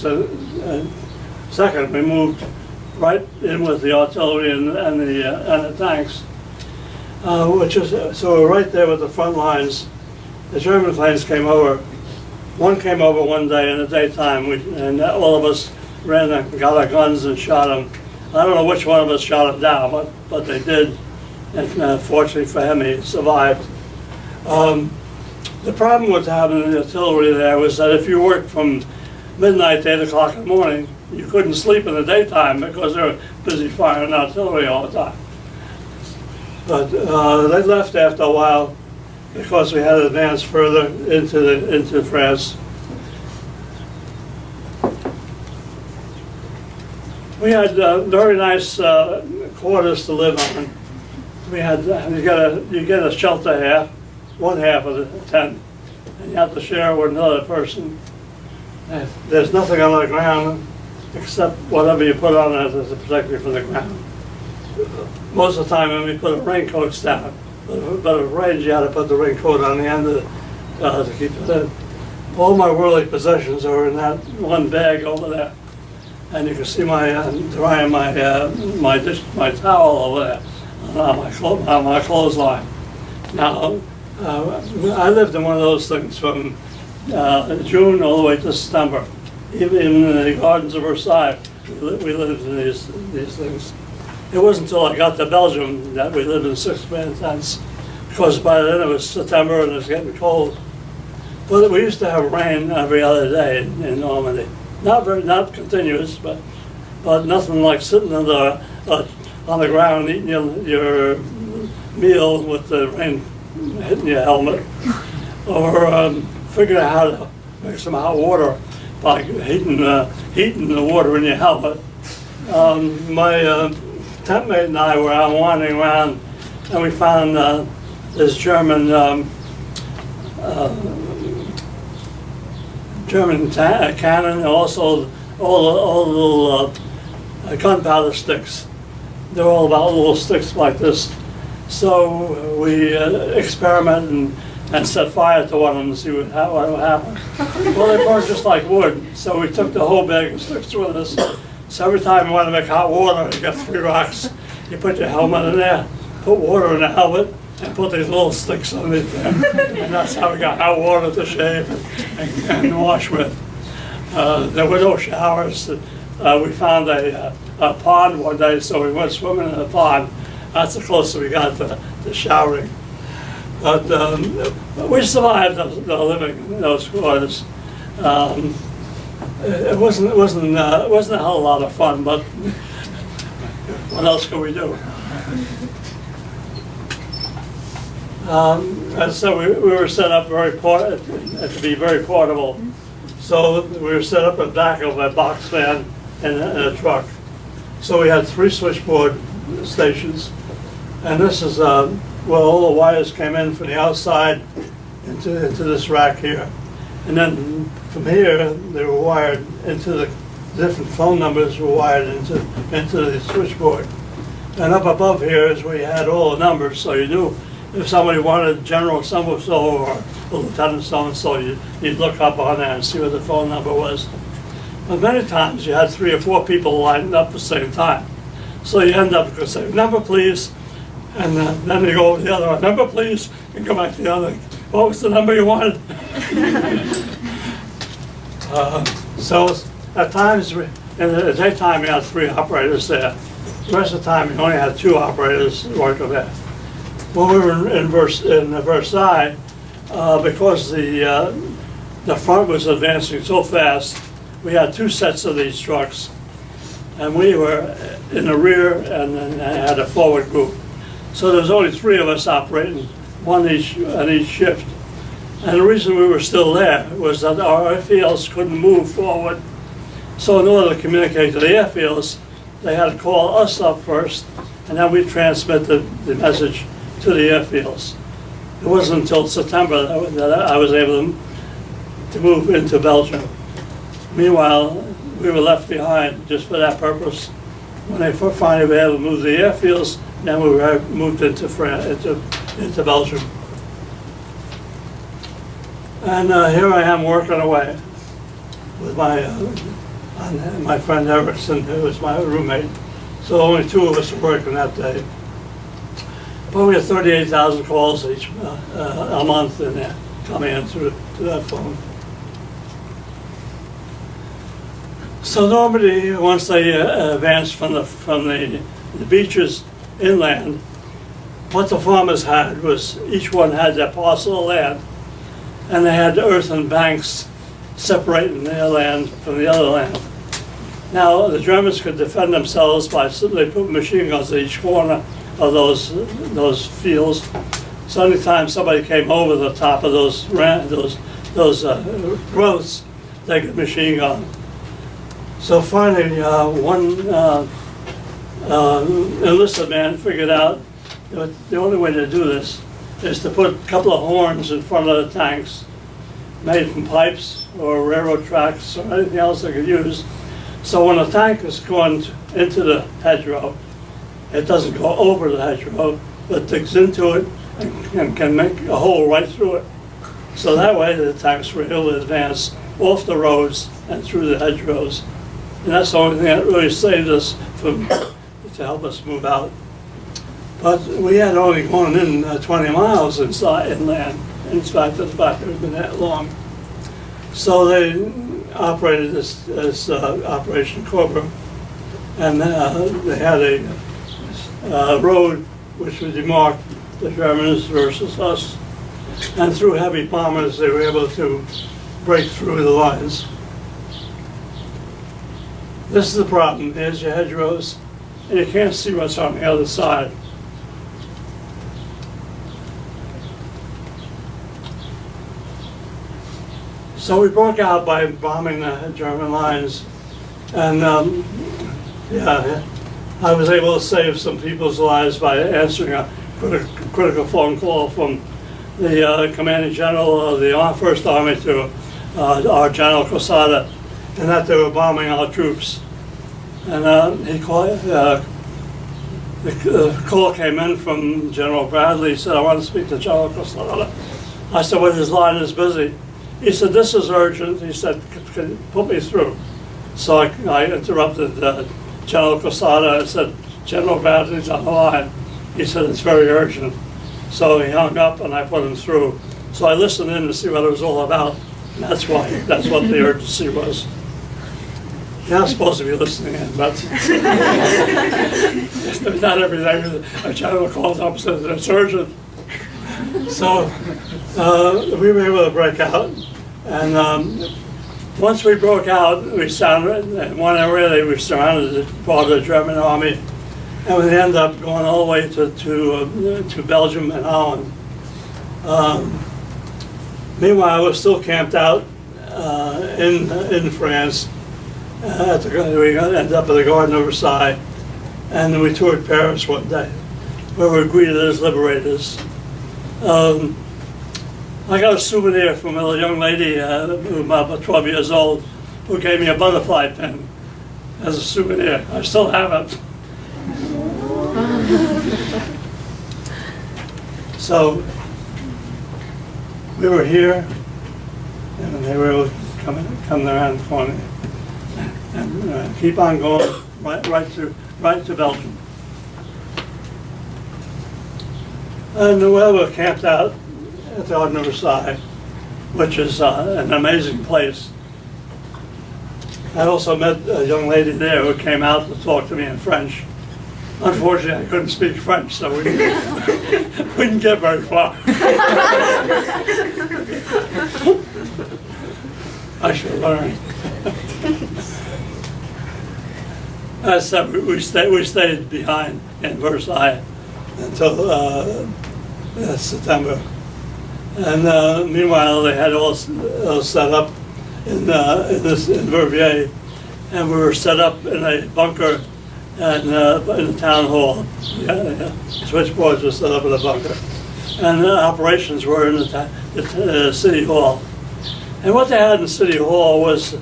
August 2nd, we moved right in with the artillery and the tanks, so we're right there with the front lines. The German planes came over. One came over one day in the daytime, and all of us ran and got our guns and shot him. I don't know which one of us shot him down, but they did, and fortunately for him, he survived. The problem with having the artillery there was that if you worked from midnight to 8 o'clock in the morning, you couldn't sleep in the daytime because they were busy firing artillery all the time. But they left after a while because we had to advance further into France. We had very nice quarters to live on. We had you get a shelter half, one half of the tent, and you have to share it with another person. There's nothing on the ground except whatever you put on it to protect you from the ground. Most of the time when we put raincoats down, but if it rains you had to put the raincoat on the end of to keep it in. All my worldly possessions are in that one bag over there. And you can see my drying my towel over there on my clothesline. Now, I lived in one of those things from June all the way to September. Even in the gardens of Versailles, we lived in these things. It wasn't until I got to Belgium that we lived in 6-man tents, because by then it was September and it was getting cold. But we used to have rain every other day in Normandy. Not continuous, but nothing like sitting on the ground eating your meal with the rain hitting your helmet, or figuring out how to make some hot water by heating the water in your helmet. My tent mate and I were out wandering around, and we found this German cannon, and also all the little gunpowder sticks. They're all about little sticks like this. So we experimented and set fire to one of them to see what happened. Well, they burned just like wood, so we took the whole bag of sticks with us. So every time you want to make hot water, you got 3 rocks. You put your helmet in there, put water in the helmet, and put these little sticks underneath there. And that's how we got hot water to shave and wash with. There were no showers. We found a pond one day, so we went swimming in the pond. That's the closest we got to showering. But we survived the living in those quarters. It wasn't a hell of a lot of fun, but what else could we do? And so we were set up to be very portable. So we were set up in the back of a box van and a truck. So we had 3 switchboard stations, and this is where all the wires came in from the outside into this rack here. And then from here, they were wired into the different phone numbers were wired into the switchboard. And up above here is where you had all the numbers, so you knew if somebody wanted General so-and-so or Lieutenant so-and-so, you'd look up on there and see what the phone number was. But many times you had 3 or 4 people lined up at the same time. So you end up saying, number please, and then you go to the other one, number please, and go back to the other. What was the number you wanted? So at times, in the daytime you had 3 operators there. The rest of the time you only had 2 operators working there. When we were in Versailles, because the front was advancing so fast, we had 2 sets of these trucks, and we were in the rear and then had a forward group. So there was only 3 of us operating, one on each shift. And the reason we were still there was that our airfields couldn't move forward. So in order to communicate to the airfields, they had to call us up first, and then we transmitted the message to the airfields. It wasn't until September that I was able to move into Belgium. Meanwhile, we were left behind just for that purpose. When they finally were able to move the airfields, then we were moved into Belgium. And here I am working away with my and my friend Erickson, who was my roommate. So only two of us were working that day. But we had 38,000 calls a month in there coming in through to that phone. So Normandy, once they advanced from the beaches inland, what the farmers had was each one had their parcel of land, and they had earthen banks separating their land from the other land. Now the Germans could defend themselves by simply putting machine guns at each corner of those fields. So anytime somebody came over the top of those growths, they could machine gun. So finally, one enlisted man figured out that the only way to do this is to put a couple of horns in front of the tanks, made from pipes or railroad tracks or anything else they could use. So when a tank is going into the hedgerow, it doesn't go over the hedgerow, but digs into it and can make a hole right through it. So that way the tanks were able to advance off the roads and through the hedgerows. And that's the only thing that really saved us to help us move out. But we had only gone in 20 miles inside inland. In fact, it had been that long. So they operated this Operation Cobra, and they had a road which was demarked the Germans versus us. And through heavy bombers, they were able to break through the lines. This is the problem. Here's your hedgerows, and you can't see what's on the other side. So we broke out by bombing the German lines, and I was able to save some people's lives by answering a critical phone call from the commanding general of the First Army to our General Quesada, and that they were bombing our troops. And he called, the call came in from General Bradley. He said, "I want to speak to General Quesada." I said, "Well, his line is busy." He said, "This is urgent." He said, "Can you put me through?" So I interrupted General Quesada and said, "General Bradley's on the line." He said, "It's very urgent." So he hung up and I put him through. So I listened in to see what it was all about. And that's what the urgency was. You're not supposed to be listening in, but not everything. A general calls up and says, "It's urgent." So we were able to break out. And once we broke out, we surrounded, in one area we surrounded part of the German army. And we ended up going all the way to Belgium and Holland. Meanwhile, I was still camped out in France. We ended up at the Garden of Versailles, and we toured Paris one day, where we were greeted as liberators. I got a souvenir from a young lady who was about 12 years old, who gave me a butterfly pin as a souvenir. I still have it. So we were here, and they were able to come around the corner and keep on going right to Belgium. And we were camped out at the Garden of Versailles, which is an amazing place. I also met a young lady there who came out to talk to me in French. Unfortunately, I couldn't speak French, so we didn't get very far. I should learn. As I said, we stayed behind in Versailles until September. And meanwhile, they had all set up in Verviers, and we were set up in a bunker in the town hall. Switchboards were set up in a bunker, and the operations were in the city hall. And what they had in City Hall was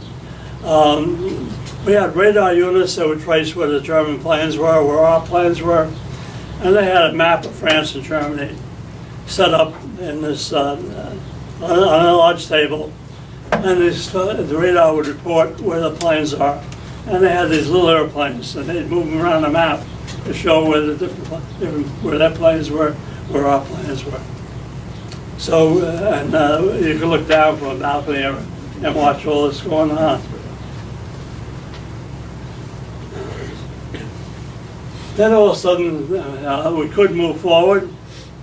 we had radar units that would trace where the German planes were, where our planes were, and they had a map of France and Germany set up in this on a large table. and the radar would report where the planes are. And they had these little airplanes, and they'd move them around the map to show where the where their planes were, where our planes were. So, you could look down from a balcony and watch all this going on. Then all of a sudden, we couldn't move forward,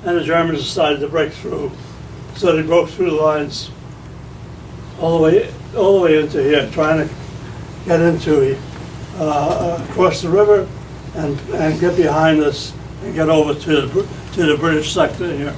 and the Germans decided to break through. So they broke through the lines all the way into here, trying to get into across the river and get behind us and get over to the British sector here.